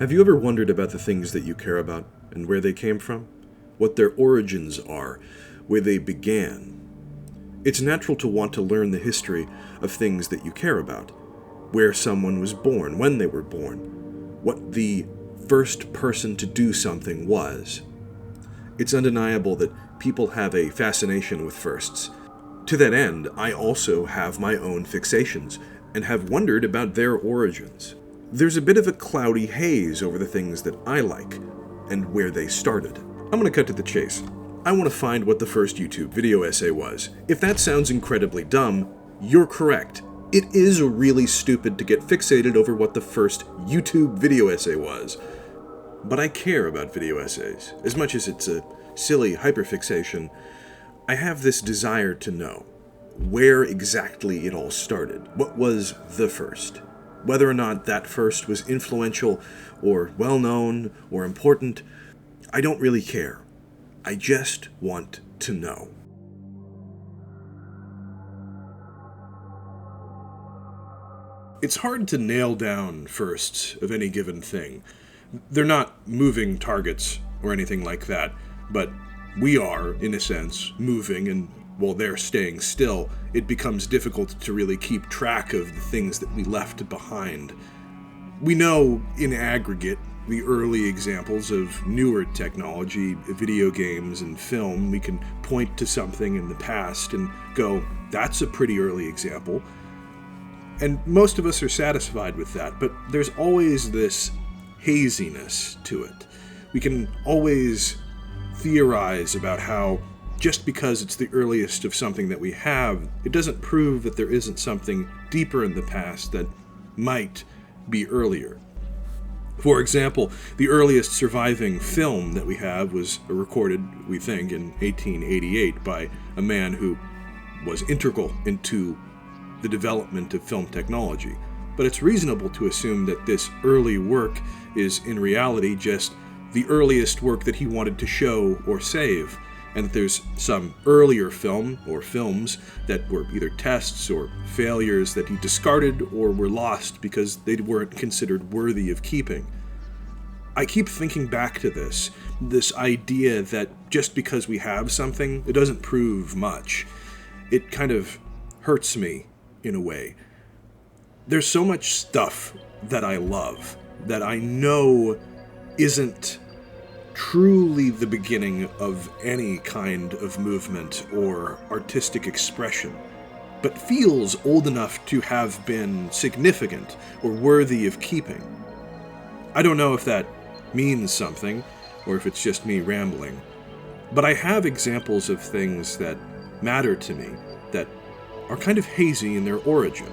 Have you ever wondered about the things that you care about and where they came from? What their origins are, where they began? It's natural to want to learn the history of things that you care about. Where someone was born, when they were born, what the first person to do something was. It's undeniable that people have a fascination with firsts. To that end, I also have my own fixations, and have wondered about their origins. There's a bit of a cloudy haze over the things that I like, and where they started. I'm going to cut to the chase. I want to find what the first YouTube video essay was. If that sounds incredibly dumb, you're correct. It is really stupid to get fixated over what the first YouTube video essay was. But I care about video essays. As much as it's a silly hyperfixation, I have this desire to know where exactly it all started. What was the first? Whether or not that first was influential or well-known or important, I don't really care. I just want to know. It's hard to nail down firsts of any given thing. They're not moving targets or anything like that, but we are, in a sense, moving, and while they're staying still, it becomes difficult to really keep track of the things that we left behind. We know, in aggregate, the early examples of newer technology, video games and film. We can point to something in the past and go, that's a pretty early example. And most of us are satisfied with that, but there's always this haziness to it. We can always theorize about how just because it's the earliest of something that we have, it doesn't prove that there isn't something deeper in the past that might be earlier. For example, the earliest surviving film that we have was recorded, we think, in 1888 by a man who was integral into the development of film technology. But it's reasonable to assume that this early work is in reality just the earliest work that he wanted to show or save, and that there's some earlier film or films that were either tests or failures that he discarded or were lost because they weren't considered worthy of keeping. I keep thinking back to this idea that just because we have something, it doesn't prove much. It kind of hurts me in a way. There's so much stuff that I love that I know isn't truly the beginning of any kind of movement or artistic expression, but feels old enough to have been significant or worthy of keeping. I don't know if that means something, or if it's just me rambling, but I have examples of things that matter to me that are kind of hazy in their origin.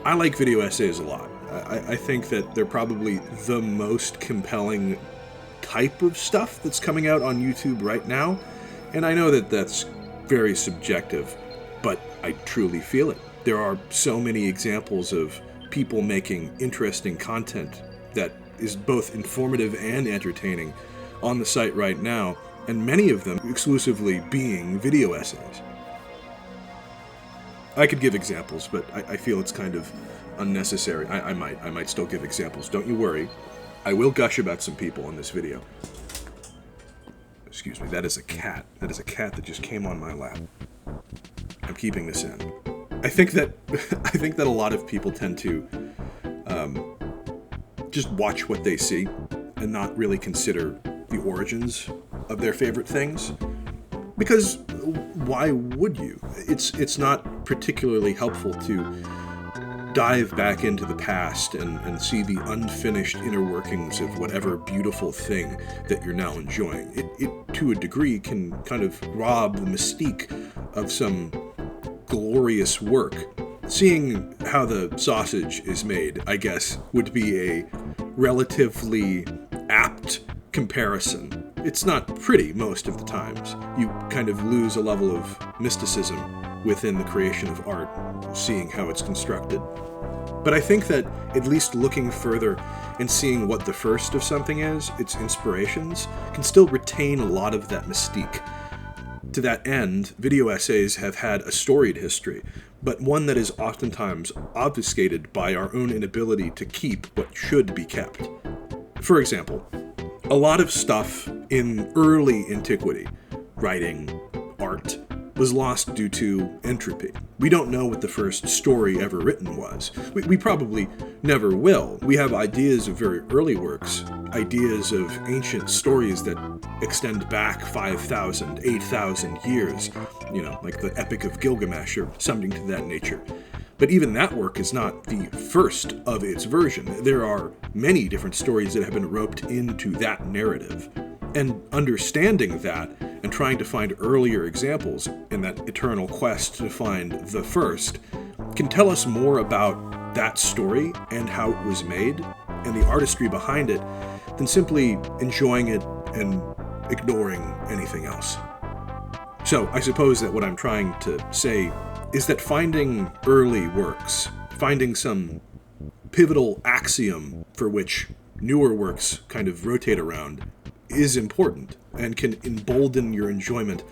I like video essays a lot. I think that they're probably the most compelling type of stuff that's coming out on YouTube right now, and I know that that's very subjective, but I truly feel it. There are so many examples of people making interesting content that is both informative and entertaining on the site right now, and many of them exclusively being video essays. I could give examples, but I feel it's kind of unnecessary. I might still give examples. Don't you worry. I will gush about some people in this video. Excuse me, that is a cat. That is a cat that just came on my lap. I'm keeping this in. I think that a lot of people tend to just watch what they see and not really consider the origins of their favorite things. Because why would you? It's not particularly helpful to dive back into the past and see the unfinished inner workings of whatever beautiful thing that you're now enjoying. It to a degree, can kind of rob the mystique of some glorious work. Seeing how the sausage is made, I guess, would be a relatively apt comparison. It's not pretty most of the times. You kind of lose a level of mysticism within the creation of art, seeing how it's constructed. But I think that at least looking further and seeing what the first of something is, its inspirations, can still retain a lot of that mystique. To that end, video essays have had a storied history, but one that is oftentimes obfuscated by our own inability to keep what should be kept. For example, a lot of stuff in early antiquity, writing, art, was lost due to entropy. We don't know what the first story ever written was. We probably never will. We have ideas of very early works, ideas of ancient stories that extend back 5,000, 8,000 years, like the Epic of Gilgamesh or something to that nature. But even that work is not the first of its version. There are many different stories that have been roped into that narrative. And understanding that and trying to find earlier examples in that eternal quest to find the first can tell us more about that story and how it was made and the artistry behind it than simply enjoying it and ignoring anything else. So I suppose that what I'm trying to say is that finding early works, finding some pivotal axiom for which newer works kind of rotate around, is important and can embolden your enjoyment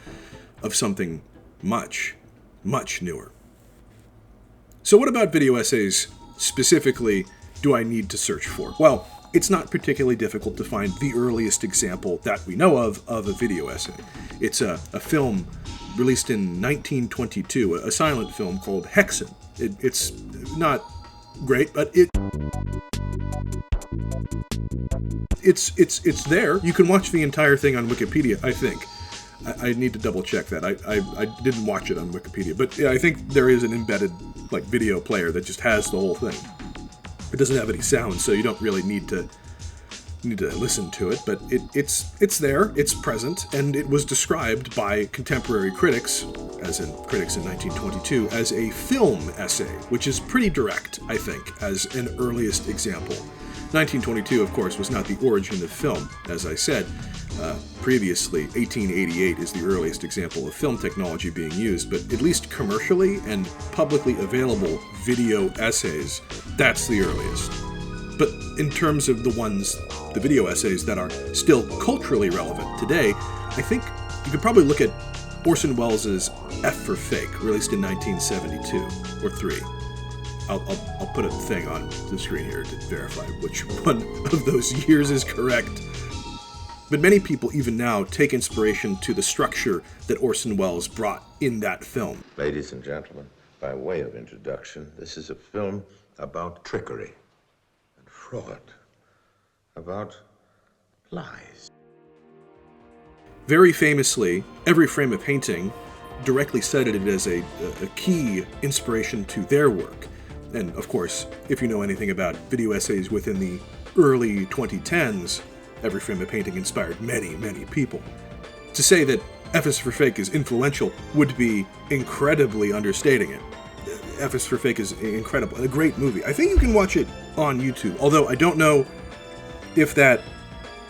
of something much, much newer. So what about video essays specifically do I need to search for? Well, it's not particularly difficult to find the earliest example that we know of a video essay. It's a film released in 1922, a silent film called Hexen. It's not great, but it's there. You can watch the entire thing on Wikipedia, I think. I need to double check that. I didn't watch it on Wikipedia, but yeah, I think there is an embedded video player that just has the whole thing. It doesn't have any sound, so you don't really need to listen to it, but it's there, it's present, and it was described by contemporary critics, as in critics in 1922, as a film essay, which is pretty direct, I think, as an earliest example. 1922, of course, was not the origin of film, as I said. Previously, 1888 is the earliest example of film technology being used, but at least commercially and publicly available video essays, that's the earliest. But in terms of the video essays that are still culturally relevant today, I think you could probably look at Orson Welles' F for Fake, released in 1972, or 3. I'll put a thing on the screen here to verify which one of those years is correct. But many people even now take inspiration to the structure that Orson Welles brought in that film. Ladies and gentlemen, by way of introduction, this is a film about trickery and fraud, about lies. Very famously, Every Frame a Painting directly cited it as a key inspiration to their work. And of course, if you know anything about video essays within the early 2010s, Every Frame a Painting inspired many, many people. To say that F is for Fake is influential would be incredibly understating it. F is for Fake is incredible, and a great movie. I think you can watch it on YouTube, although I don't know if that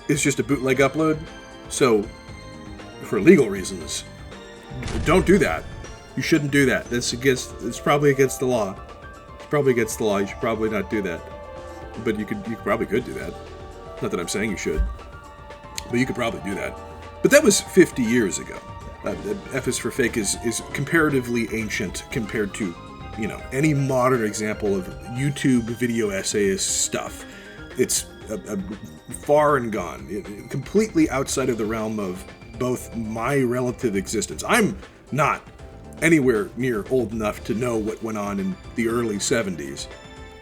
is just a bootleg upload, so for legal reasons, don't do that. You shouldn't do that. It's probably against the law. It's probably against the law. You should probably not do that. But you probably could do that. Not that I'm saying you should, but you could probably do that. But that was 50 years ago. F is for Fake is comparatively ancient compared to, any modern example of YouTube video essayist stuff. It's far and gone, completely outside of the realm of both my relative existence. I'm not anywhere near old enough to know what went on in the early 70s,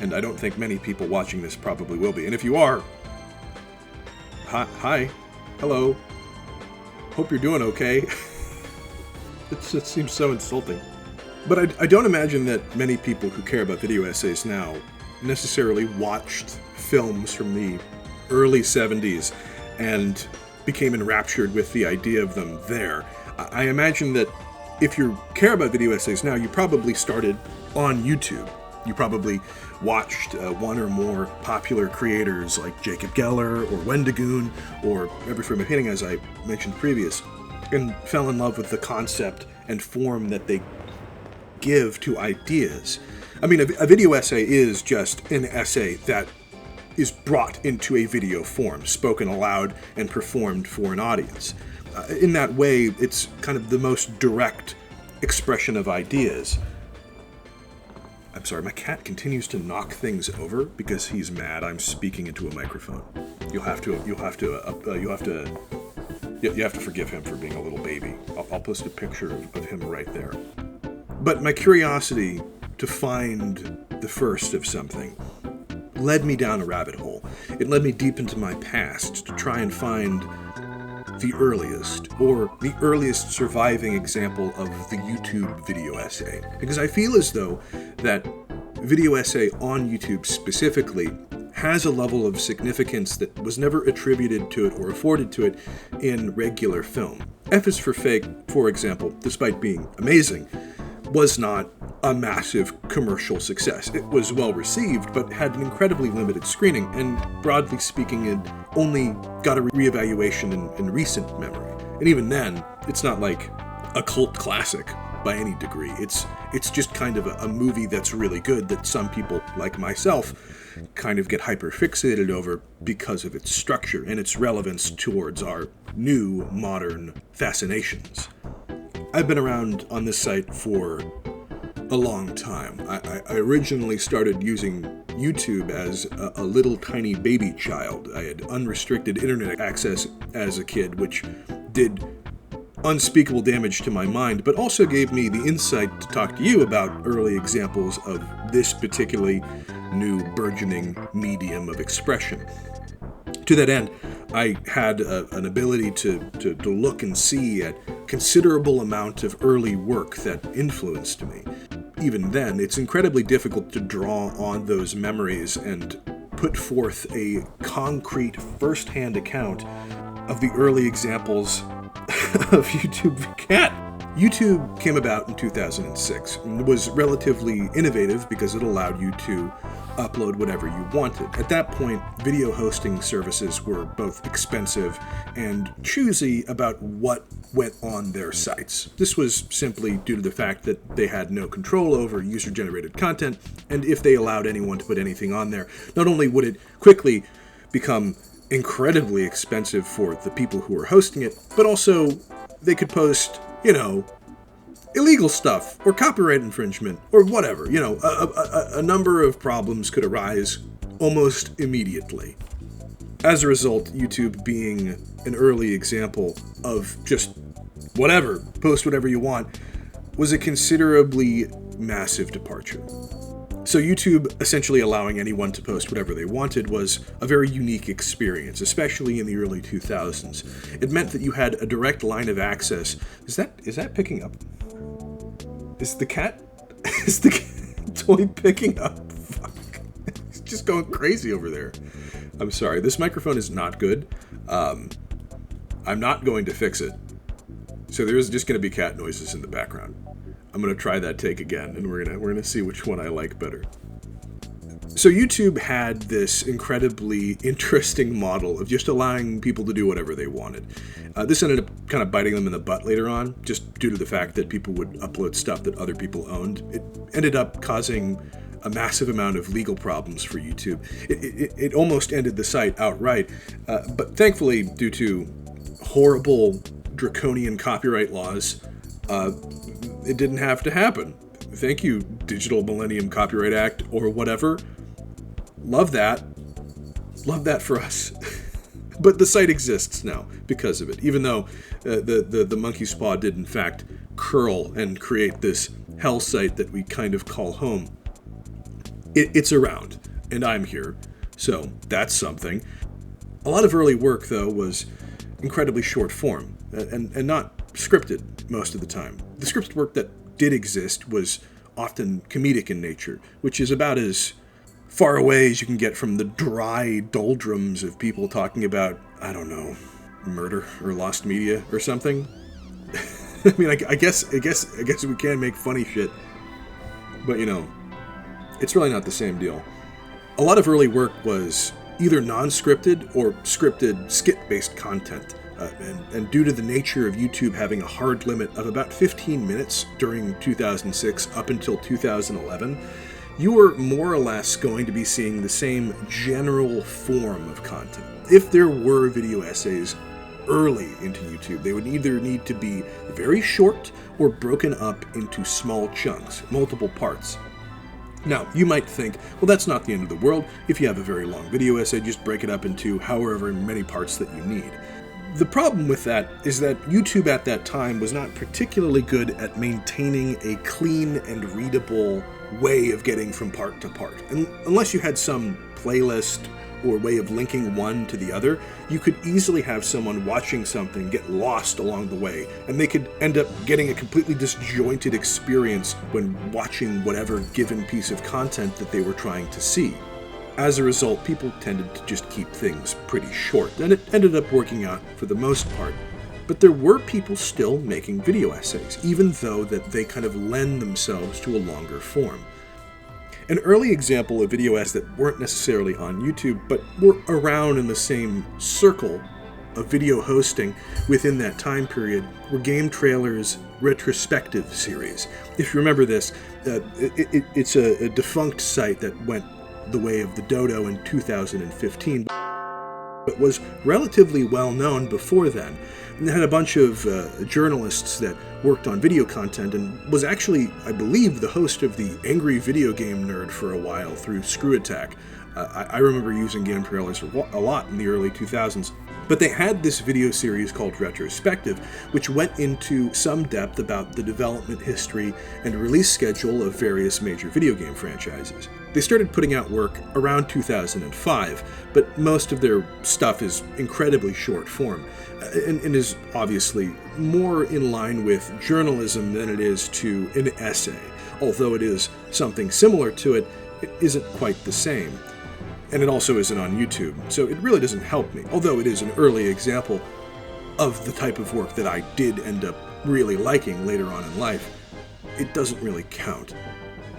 and I don't think many people watching this probably will be. And if you are, hi, hello, hope you're doing okay. It just seems so insulting. But I don't imagine that many people who care about video essays now necessarily watched films from the early 70s and became enraptured with the idea of them there. I imagine that if you care about video essays now, you probably started on YouTube. You probably watched one or more popular creators like Jacob Geller or Wendigoon or Every Frame a Painting, as I mentioned previous, and fell in love with the concept and form that they give to ideas. I mean, a video essay is just an essay that is brought into a video form, spoken aloud and performed for an audience. In that way, it's kind of the most direct expression of ideas. I'm sorry, my cat continues to knock things over because he's mad I'm speaking into a microphone. You have to forgive him for being a little baby. I'll post a picture of him right there. But my curiosity to find the first of something led me down a rabbit hole. It led me deep into my past to try and find the earliest surviving example of the YouTube video essay. Because I feel as though that video essay on YouTube specifically has a level of significance that was never attributed to it or afforded to it in regular film. F is for Fake, for example, despite being amazing, was not a massive commercial success. It was well received, but had an incredibly limited screening, and broadly speaking, it only got a reevaluation in recent memory. And even then, it's not like a cult classic by any degree. It's just kind of a movie that's really good that some people, like myself, kind of get hyper-fixated over because of its structure and its relevance towards our new, modern fascinations. I've been around on this site for a long time. I originally started using YouTube as a little tiny baby child. I had unrestricted internet access as a kid, which did unspeakable damage to my mind, but also gave me the insight to talk to you about early examples of this particularly new burgeoning medium of expression. To that end, I had an ability to look and see at considerable amount of early work that influenced me. Even then, it's incredibly difficult to draw on those memories and put forth a concrete first-hand account of the early examples of YouTube Cat. YouTube came about in 2006 and was relatively innovative because it allowed you to upload whatever you wanted. At that point, video hosting services were both expensive and choosy about what went on their sites. This was simply due to the fact that they had no control over user-generated content, and if they allowed anyone to put anything on there, not only would it quickly become incredibly expensive for the people who were hosting it, but also they could post, illegal stuff, or copyright infringement, or whatever. A number of problems could arise almost immediately. As a result, YouTube being an early example of just whatever, post whatever you want, was a considerably massive departure. So YouTube essentially allowing anyone to post whatever they wanted was a very unique experience, especially in the early 2000s. It meant that you had a direct line of access. Is that picking up? Is the toy picking up? Fuck. It's just going crazy over there. I'm sorry. This microphone is not good. I'm not going to fix it. So there's just going to be cat noises in the background. I'm going to try that take again, and we're going to see which one I like better. So YouTube had this incredibly interesting model of just allowing people to do whatever they wanted. This ended up kind of biting them in the butt later on, just due to the fact that people would upload stuff that other people owned. It ended up causing a massive amount of legal problems for YouTube. It almost ended the site outright, but thankfully, due to horrible draconian copyright laws, it didn't have to happen. Thank you, Digital Millennium Copyright Act, or whatever. Love that. Love that for us. But the site exists now because of it, even though the monkey's paw did in fact curl and create this hell site that we kind of call home. It's around, and I'm here, so that's something. A lot of early work, though, was incredibly short form, and not scripted most of the time. The scripted work that did exist was often comedic in nature, which is about as far away as you can get from the dry doldrums of people talking about, I don't know, murder or lost media or something. I mean, I guess we can make funny shit, but it's really not the same deal. A lot of early work was either non-scripted or scripted skit-based content. And due to the nature of YouTube having a hard limit of about 15 minutes during 2006 up until 2011, you were more or less going to be seeing the same general form of content. If there were video essays early into YouTube, they would either need to be very short or broken up into small chunks, multiple parts. Now, you might think, well, that's not the end of the world. If you have a very long video essay, just break it up into however many parts that you need. The problem with that is that YouTube at that time was not particularly good at maintaining a clean and readable way of getting from part to part. And unless you had some playlist or way of linking one to the other, you could easily have someone watching something get lost along the way, and they could end up getting a completely disjointed experience when watching whatever given piece of content that they were trying to see. As a result, people tended to just keep things pretty short, and it ended up working out for the most part. But there were people still making video essays, even though that they kind of lend themselves to a longer form. An early example of video essays that weren't necessarily on YouTube, but were around in the same circle of video hosting within that time period, were Game Trailer's retrospective series. If you remember this, it's a defunct site that went the way of the dodo in 2015, but was relatively well known before then. And they had a bunch of journalists that worked on video content, and was actually, I believe, the host of the Angry Video Game Nerd for a while through Screw Attack. I remember using Game Trailers a lot in the early 2000s. But they had this video series called Retrospective, which went into some depth about the development history and release schedule of various major video game franchises. They started putting out work around 2005, but most of their stuff is incredibly short form, and is obviously more in line with journalism than it is to an essay. Although it is something similar to it, it isn't quite the same. And it also isn't on YouTube, so it really doesn't help me, although it is an early example of the type of work that I did end up really liking later on in life. It doesn't really count.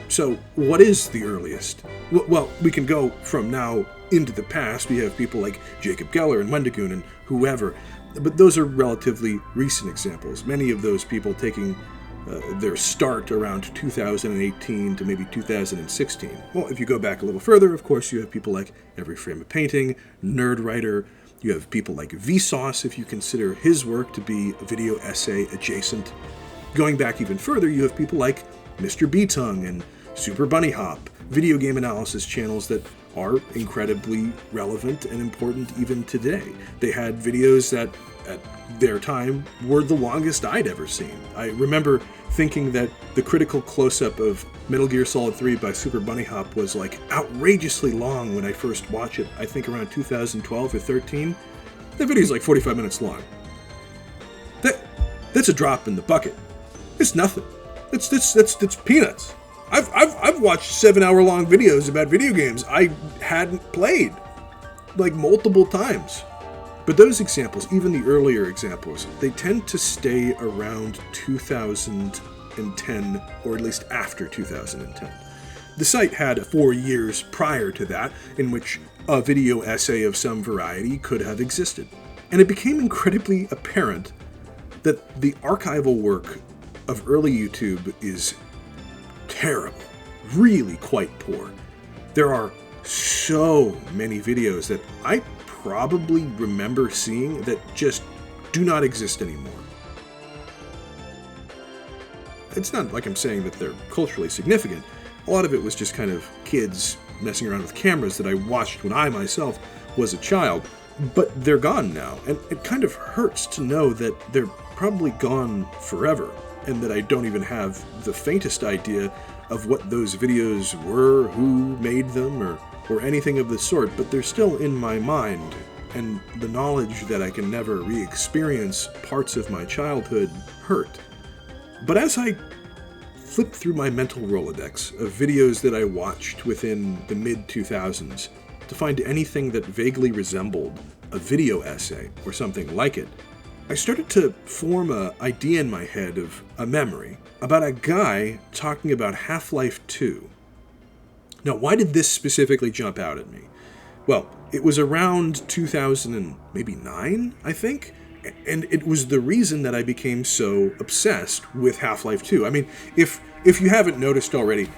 So, what is the earliest? Well, we can go from now into the past. We have people like Jacob Geller and Wendigoon and whoever, but those are relatively recent examples. Many of those people taking their start around 2018 to maybe 2016. Well, if you go back a little further, of course, you have people like Every Frame of Painting, Nerdwriter. You have people like Vsauce, if you consider his work to be a video essay adjacent. Going back even further, you have people like Mr. B-Tongue and Super Bunny Hop, video game analysis channels that are incredibly relevant and important even today. They had videos that, at their time, were the longest I'd ever seen. I remember thinking that the critical close-up of Metal Gear Solid 3 by Super Bunny Hop was like outrageously long when I first watched it, I think around 2012 or 13. That video's like 45 minutes long. That's a drop in the bucket. It's nothing. That's peanuts. I've watched 7-hour-long videos about video games I hadn't played, like multiple times. But those examples, even the earlier examples, they tend to stay around 2010, or at least after 2010. The site had 4 years prior to that in which a video essay of some variety could have existed. And it became incredibly apparent that the archival work of early YouTube is terrible, really quite poor. There are so many videos that I probably remember seeing that just do not exist anymore. It's not like I'm saying that they're culturally significant. A lot of it was just kind of kids messing around with cameras that I watched when I myself was a child. But they're gone now, and it kind of hurts to know that they're probably gone forever, and that I don't even have the faintest idea of what those videos were, who made them, or anything of the sort, but they're still in my mind, and the knowledge that I can never re-experience parts of my childhood hurt. But as I flipped through my mental Rolodex of videos that I watched within the mid-2000s to find anything that vaguely resembled a video essay or something like it, I started to form an idea in my head of a memory about a guy talking about Half-Life 2. Now, why did this specifically jump out at me? Well, it was around 2009, I think, and it was the reason that I became so obsessed with Half-Life 2. I mean, if you haven't noticed already,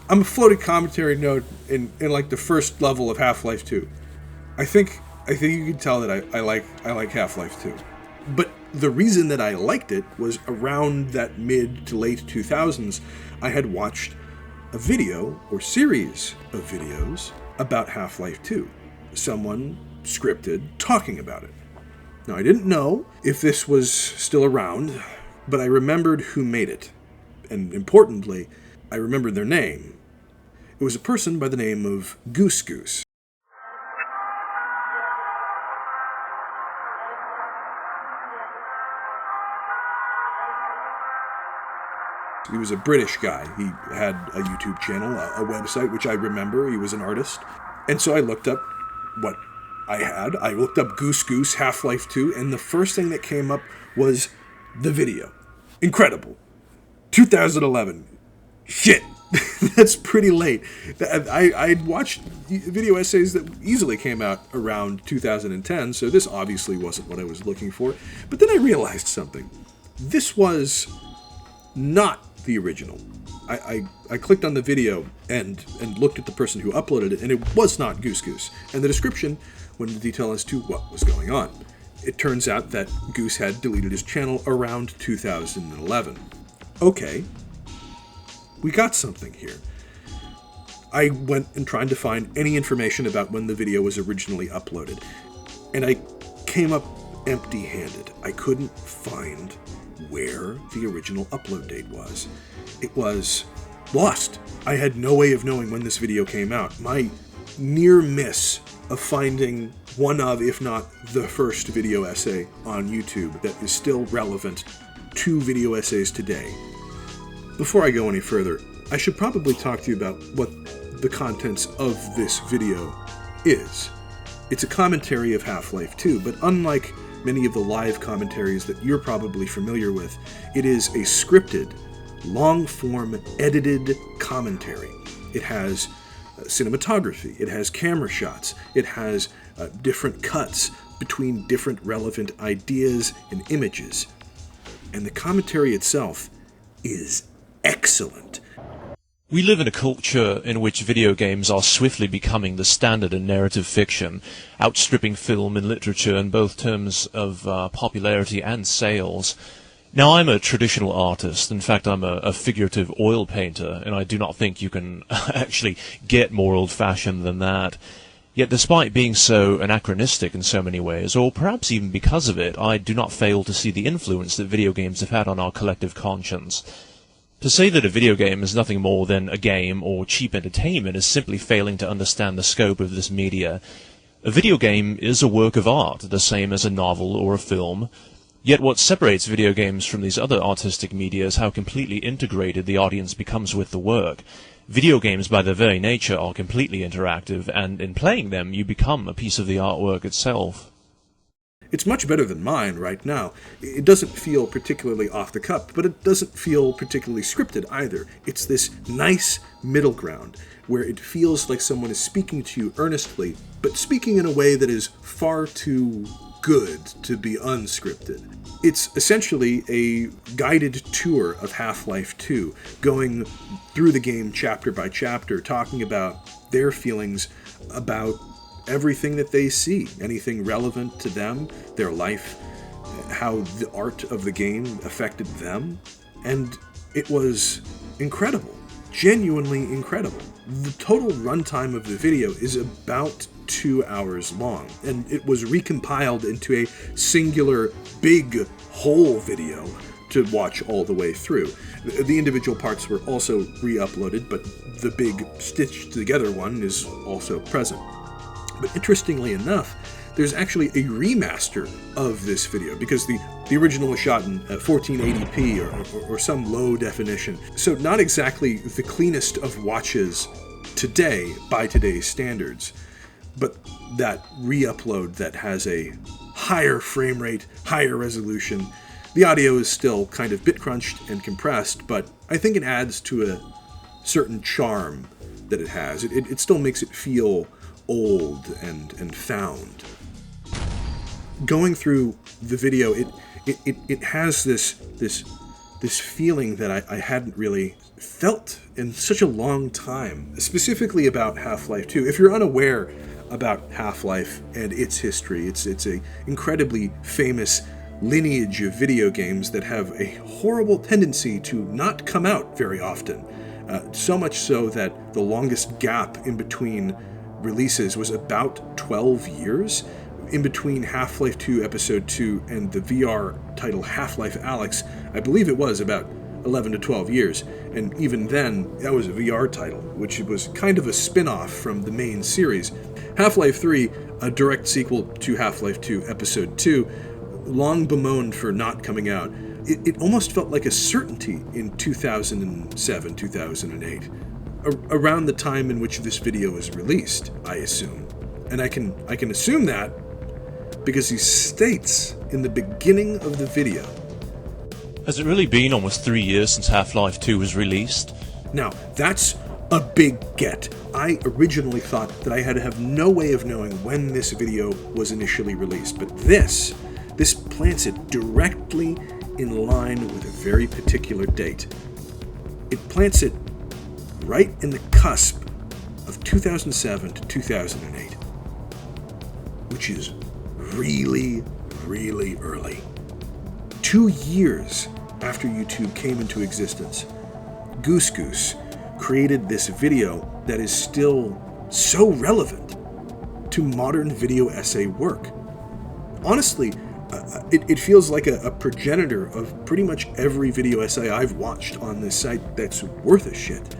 I'm a floating commentary node in like the first level of Half-Life 2. I think you can tell that I like Half-Life 2. But the reason that I liked it was around that mid to late 2000s, I had watched a video or series of videos about Half-Life 2. Someone scripted talking about it. Now, I didn't know if this was still around, but I remembered who made it. And importantly, I remembered their name. It was a person by the name of GooseGoose. He was a British guy. He had a YouTube channel, a website, which I remember. He was an artist. And so I looked up what I had. I looked up GooseGoose Half-Life 2, and the first thing that came up was the video. Incredible. 2011. Shit. That's pretty late. I'd watched video essays that easily came out around 2010, so this obviously wasn't what I was looking for. But then I realized something. This was not the original. I clicked on the video and looked at the person who uploaded it, and it was not GooseGoose. And the description went into detail as to what was going on. It turns out that Goose had deleted his channel around 2011. Okay, we got something here. I went and tried to find any information about when the video was originally uploaded, and I came up empty-handed. I couldn't find where the original upload date was. It was lost. I had no way of knowing when this video came out. My near miss of finding one of, if not the first video essay on YouTube that is still relevant to video essays today. Before I go any further, I should probably talk to you about what the contents of this video is. It's a commentary of Half-Life 2, but unlike many of the live commentaries that you're probably familiar with, it is a scripted, long-form, edited commentary. It has cinematography, it has camera shots, it has different cuts between different relevant ideas and images. And the commentary itself is excellent. We live in a culture in which video games are swiftly becoming the standard in narrative fiction, outstripping film and literature in both terms of popularity and sales. Now, I'm a traditional artist. In fact, I'm a figurative oil painter, and I do not think you can actually get more old-fashioned than that. Yet, despite being so anachronistic in so many ways, or perhaps even because of it, I do not fail to see the influence that video games have had on our collective conscience. To say that a video game is nothing more than a game or cheap entertainment is simply failing to understand the scope of this media. A video game is a work of art, the same as a novel or a film. Yet what separates video games from these other artistic media is how completely integrated the audience becomes with the work. Video games, by their very nature, are completely interactive, and in playing them, you become a piece of the artwork itself. It's much better than mine right now. It doesn't feel particularly off the cuff, but it doesn't feel particularly scripted either. It's this nice middle ground where it feels like someone is speaking to you earnestly, but speaking in a way that is far too good to be unscripted. It's essentially a guided tour of Half-Life 2, going through the game chapter by chapter, talking about their feelings about everything that they see, anything relevant to them, their life, how the art of the game affected them. And it was incredible, genuinely incredible. The total runtime of the video is about 2 hours long, and it was recompiled into a singular big whole video to watch all the way through. The individual parts were also re-uploaded, but the big stitched together one is also present. But interestingly enough, there's actually a remaster of this video, because the original was shot in 1480p or some low definition. So not exactly the cleanest of watches today by today's standards, but that re-upload that has a higher frame rate, higher resolution. The audio is still kind of bit crunched and compressed, but I think it adds to a certain charm that it has. It still makes it feel old and found. Going through the video, it has this feeling that I hadn't really felt in such a long time, specifically about Half-Life 2. If you're unaware about Half-Life and its history, it's a incredibly famous lineage of video games that have a horrible tendency to not come out very often. So much so that the longest gap in between releases was about 12 years. In between Half-Life 2 Episode 2 and the VR title Half-Life Alyx, I believe it was about 11 to 12 years. And even then, that was a VR title, which was kind of a spin-off from the main series. Half-Life 3, a direct sequel to Half-Life 2 Episode 2, long bemoaned for not coming out. It almost felt like a certainty in 2007, 2008, around the time in which this video was released, I assume. And I can assume that because he states in the beginning of the video. Has it really been almost 3 years since Half-Life 2 was released? Now, that's a big get. I originally thought that I had to have no way of knowing when this video was initially released, but this plants it directly in line with a very particular date. It plants it right in the cusp of 2007 to 2008, which is really, really early. 2 years after YouTube came into existence, GooseGoose created this video that is still so relevant to modern video essay work. Honestly, it feels like a progenitor of pretty much every video essay I've watched on this site that's worth a shit.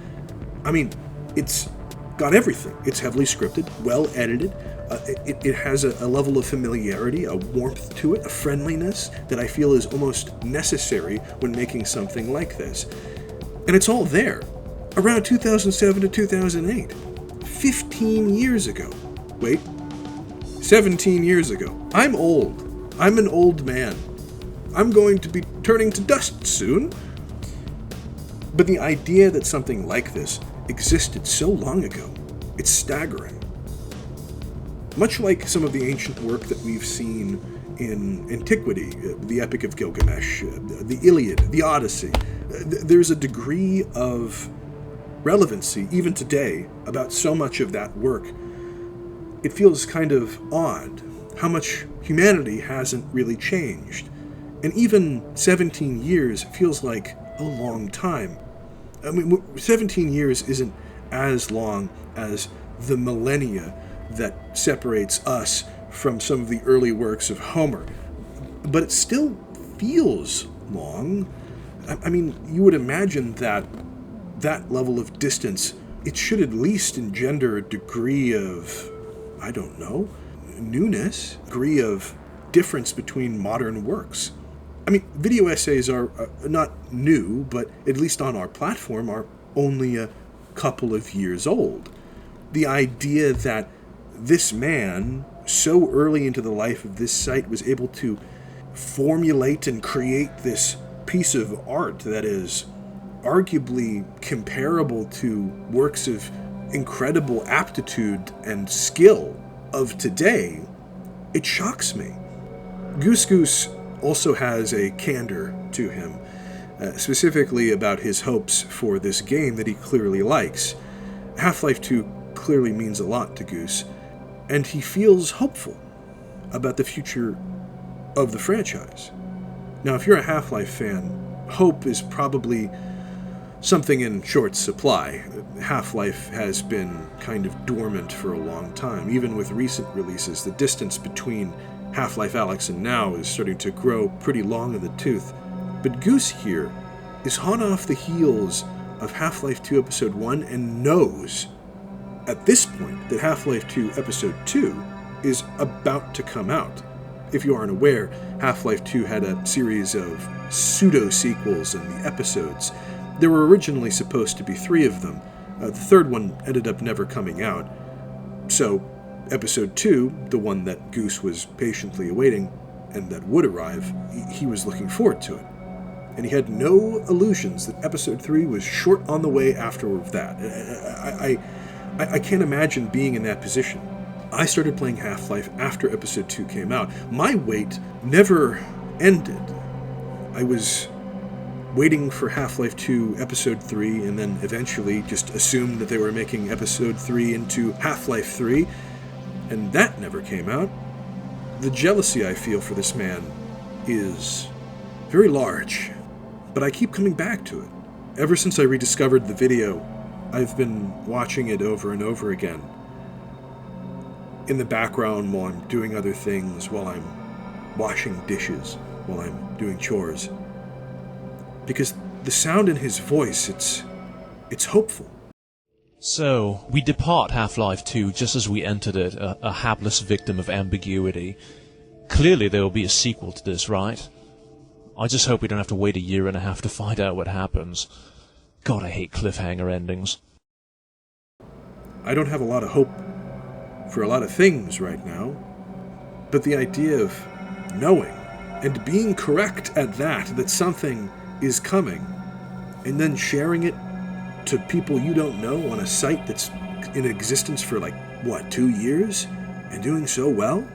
I mean, it's got everything. It's heavily scripted, well edited. It has a level of familiarity, a warmth to it, a friendliness that I feel is almost necessary when making something like this. And it's all there. Around 2007 to 2008. 15 years ago. Wait. 17 years ago. I'm old. I'm an old man. I'm going to be turning to dust soon. But the idea that something like this existed so long ago, it's staggering. Much like some of the ancient work that we've seen in antiquity, the Epic of Gilgamesh, the Iliad, the Odyssey, there's a degree of relevancy, even today, about so much of that work. It feels kind of odd how much humanity hasn't really changed. And even 17 years feels like a long time. I mean, 17 years isn't as long as the millennia that separates us from some of the early works of Homer. But it still feels long. I mean, you would imagine that that level of distance, it should at least engender a degree of, I don't know, newness, degree of difference between modern works. I mean, video essays are not new, but at least on our platform are only a couple of years old. The idea that this man, so early into the life of this site, was able to formulate and create this piece of art that is arguably comparable to works of incredible aptitude and skill of today, it shocks me. GooseGoose also has a candor to him, specifically about his hopes for this game that he clearly likes. Half-Life 2 clearly means a lot to Goose, and he feels hopeful about the future of the franchise. Now, if you're a Half-Life fan, hope is probably something in short supply. Half-Life has been kind of dormant for a long time. Even with recent releases, the distance between Half-Life Alyx and now is starting to grow pretty long in the tooth. But Goose here is hot off the heels of Half-Life 2 Episode 1 and knows at this point that Half-Life 2 Episode 2 is about to come out. If you aren't aware, Half-Life 2 had a series of pseudo-sequels in the episodes. There were originally supposed to be 3 of them. The third one ended up never coming out. So, Episode 2, the one that Goose was patiently awaiting, and that would arrive, he was looking forward to it. And he had no illusions that Episode 3 was short on the way after that. I can't imagine being in that position. I started playing Half-Life after Episode 2 came out. My wait never ended. I was waiting for Half-Life 2 Episode 3, and then eventually just assumed that they were making Episode 3 into Half-Life 3, and that never came out. The jealousy I feel for this man is very large, but I keep coming back to it. ever since I rediscovered the video, I've been watching it over and over again. In the background while I'm doing other things, while I'm washing dishes, while I'm doing chores. Because the sound in his voice, it's hopeful. So, we depart Half-Life 2 just as we entered it, a hapless victim of ambiguity. Clearly there will be a sequel to this, right? I just hope we don't have to wait a year and a half to find out what happens. God, I hate cliffhanger endings. I don't have a lot of hope for a lot of things right now, but the idea of knowing and being correct at that something is coming, and then sharing it to people you don't know on a site that's in existence for 2 years, and doing so well,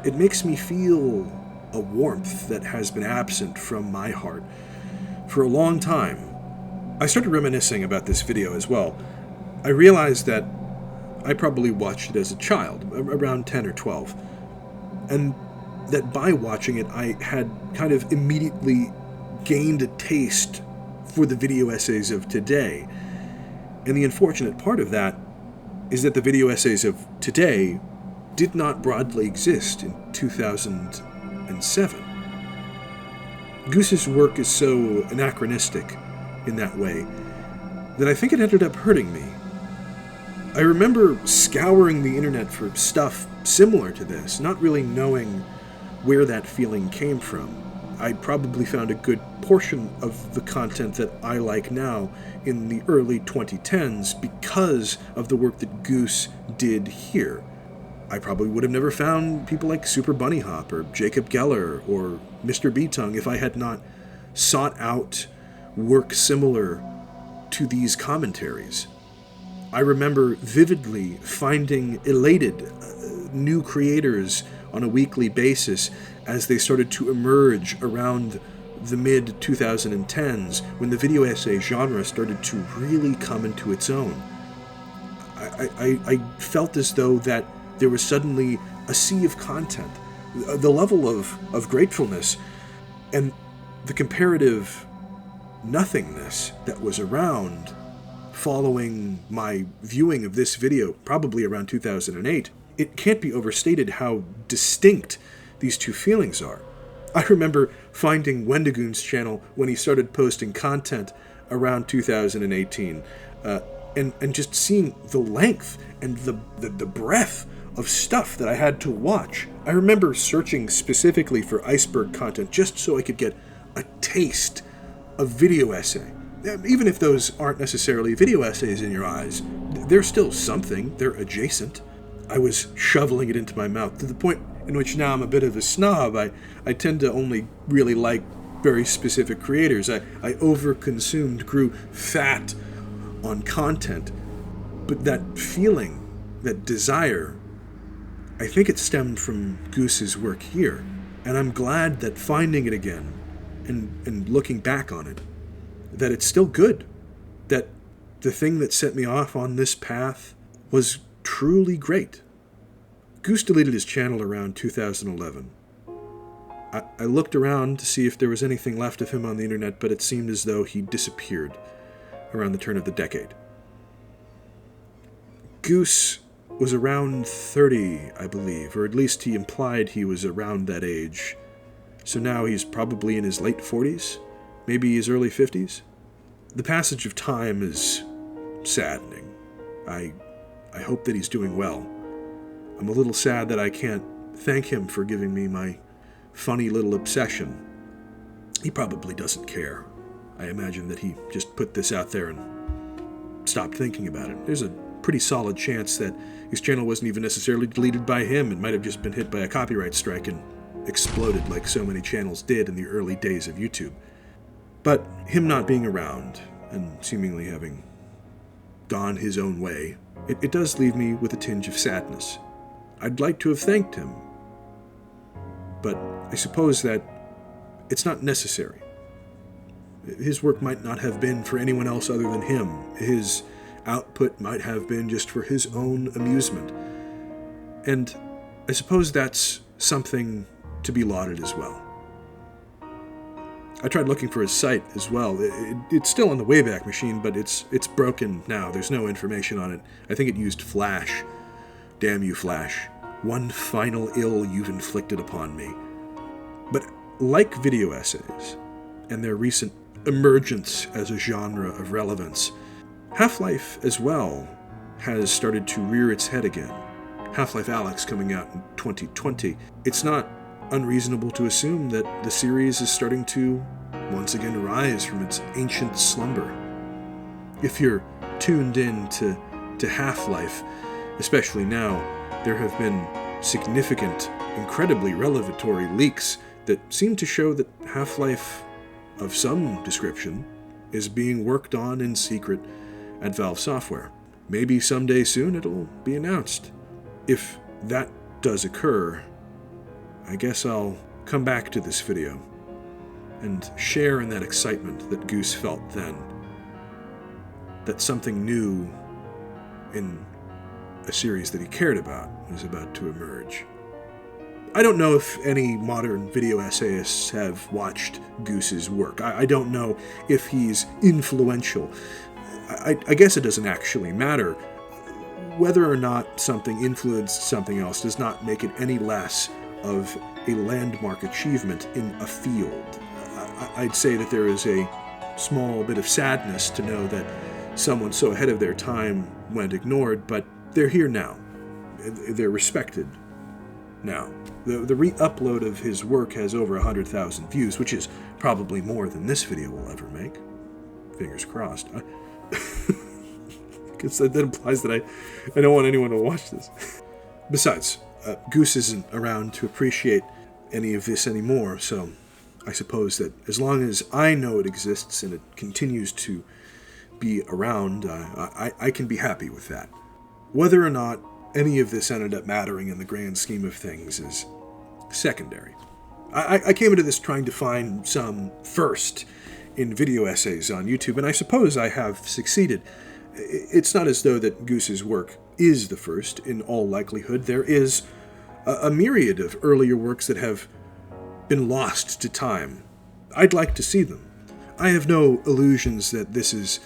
it makes me feel a warmth that has been absent from my heart for a long time. I started reminiscing about this video as well. I realized that I probably watched it as a child, around 10 or 12, and that by watching it I had kind of immediately gained a taste for the video essays of today. And the unfortunate part of that is that the video essays of today did not broadly exist in 2007. Goose's work is so anachronistic in that way that I think it ended up hurting me. I remember scouring the internet for stuff similar to this, not really knowing where that feeling came from. I probably found a good portion of the content that I like now in the early 2010s because of the work that Goose did here. I probably would have never found people like Super Bunny Hop or Jacob Geller or Mr. B-Tongue if I had not sought out work similar to these commentaries. I remember vividly finding elated new creators on a weekly basis as they started to emerge around the mid-2010s, when the video essay genre started to really come into its own. I felt as though that there was suddenly a sea of content. The level of gratefulness and the comparative nothingness that was around following my viewing of this video, probably around 2008, it can't be overstated how distinct these two feelings are. I remember finding Wendigoon's channel when he started posting content around 2018, and just seeing the length and the breadth of stuff that I had to watch. I remember searching specifically for iceberg content just so I could get a taste of video essay. Even if those aren't necessarily video essays in your eyes, they're still something, they're adjacent. I was shoveling it into my mouth to the point in which now I'm a bit of a snob. I tend to only really like very specific creators. I overconsumed, grew fat on content. But that feeling, that desire, I think it stemmed from Goose's work here. And I'm glad that finding it again and looking back on it, that it's still good. That the thing that set me off on this path was truly great. Goose deleted his channel around 2011. I looked around to see if there was anything left of him on the internet, but it seemed as though he disappeared around the turn of the decade. Goose was around 30, I believe, or at least he implied he was around that age. So now he's probably in his late 40s, maybe his early 50s. The passage of time is saddening. I hope that he's doing well. I'm a little sad that I can't thank him for giving me my funny little obsession. He probably doesn't care. I imagine that he just put this out there and stopped thinking about it. There's a pretty solid chance that his channel wasn't even necessarily deleted by him. It might have just been hit by a copyright strike and exploded like so many channels did in the early days of YouTube. But him not being around and seemingly having gone his own way, it does leave me with a tinge of sadness. I'd like to have thanked him, but I suppose that it's not necessary. His work might not have been for anyone else other than him. His output might have been just for his own amusement. And I suppose that's something to be lauded as well. I tried looking for his site as well. It's still on the Wayback Machine, but it's broken now. There's no information on it. I think it used Flash. Damn you, Flash. One final ill you've inflicted upon me. But like video essays, and their recent emergence as a genre of relevance, Half-Life as well has started to rear its head again. Half-Life Alyx coming out in 2020. It's not unreasonable to assume that the series is starting to once again rise from its ancient slumber. If you're tuned in to Half-Life, especially now, there have been significant, incredibly revelatory leaks that seem to show that Half-Life of some description is being worked on in secret at Valve Software. Maybe someday soon it'll be announced. If that does occur, I guess I'll come back to this video and share in that excitement that Goose felt then, that something new in a series that he cared about was about to emerge. I don't know if any modern video essayists have watched Goose's work. I don't know if he's influential. I guess it doesn't actually matter. Whether or not something influenced something else does not make it any less of a landmark achievement in a field. I'd say that there is a small bit of sadness to know that someone so ahead of their time went ignored, but they're here now. They're respected now. The re-upload of his work has over 100,000 views, which is probably more than this video will ever make. Fingers crossed. Because that implies that I don't want anyone to watch this. Besides, Goose isn't around to appreciate any of this anymore, so I suppose that as long as I know it exists and it continues to be around, I can be happy with that. Whether or not any of this ended up mattering in the grand scheme of things is secondary. I came into this trying to find some first in video essays on YouTube, and I suppose I have succeeded. It's not as though that Goose's work is the first. In all likelihood, there is a myriad of earlier works that have been lost to time. I'd like to see them. I have no illusions that this is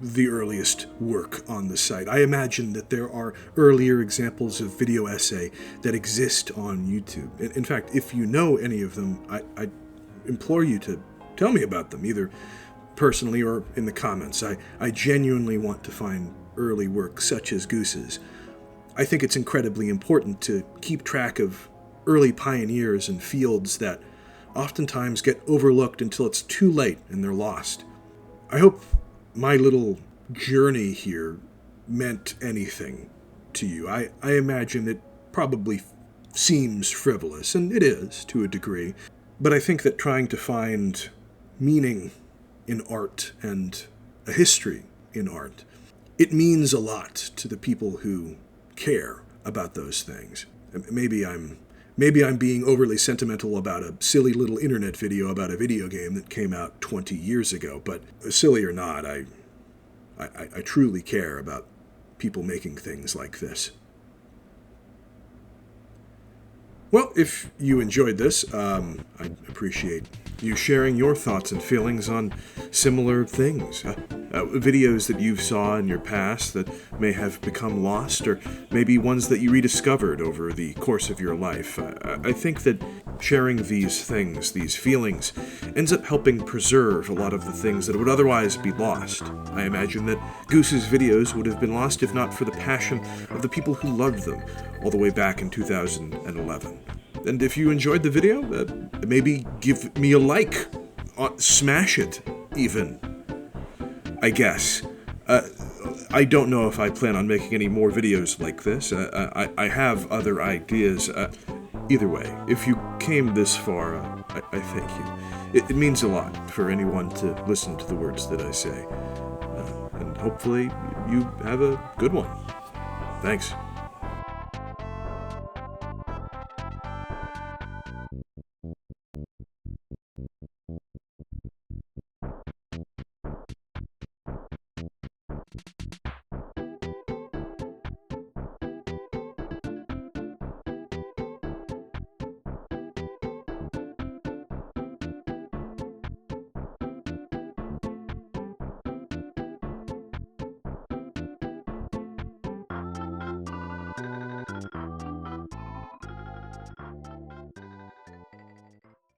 the earliest work on the site. I imagine that there are earlier examples of video essay that exist on YouTube. In fact, if you know any of them, I implore you to tell me about them, either personally or in the comments. I genuinely want to find early work such as Goose's. I think it's incredibly important to keep track of early pioneers in fields that oftentimes get overlooked until it's too late and they're lost. I hope my little journey here meant anything to you. I imagine it probably seems frivolous, and it is to a degree, but I think that trying to find meaning in art and a history in art, it means a lot to the people who care about those things. Maybe I'm being overly sentimental about a silly little internet video about a video game that came out 20 years ago, but silly or not, I truly care about people making things like this. Well, if you enjoyed this, I'd appreciate you sharing your thoughts and feelings on similar things. Videos that you saw in your past that may have become lost, or maybe ones that you rediscovered over the course of your life. I think that sharing these things, these feelings, ends up helping preserve a lot of the things that would otherwise be lost. I imagine that Goose's videos would have been lost if not for the passion of the people who loved them all the way back in 2011. And if you enjoyed the video, maybe give me a like. Smash it, even. I guess. I don't know if I plan on making any more videos like this. I have other ideas. Either way, if you came this far, I thank you. It means a lot for anyone to listen to the words that I say. And hopefully you have a good one. Thanks.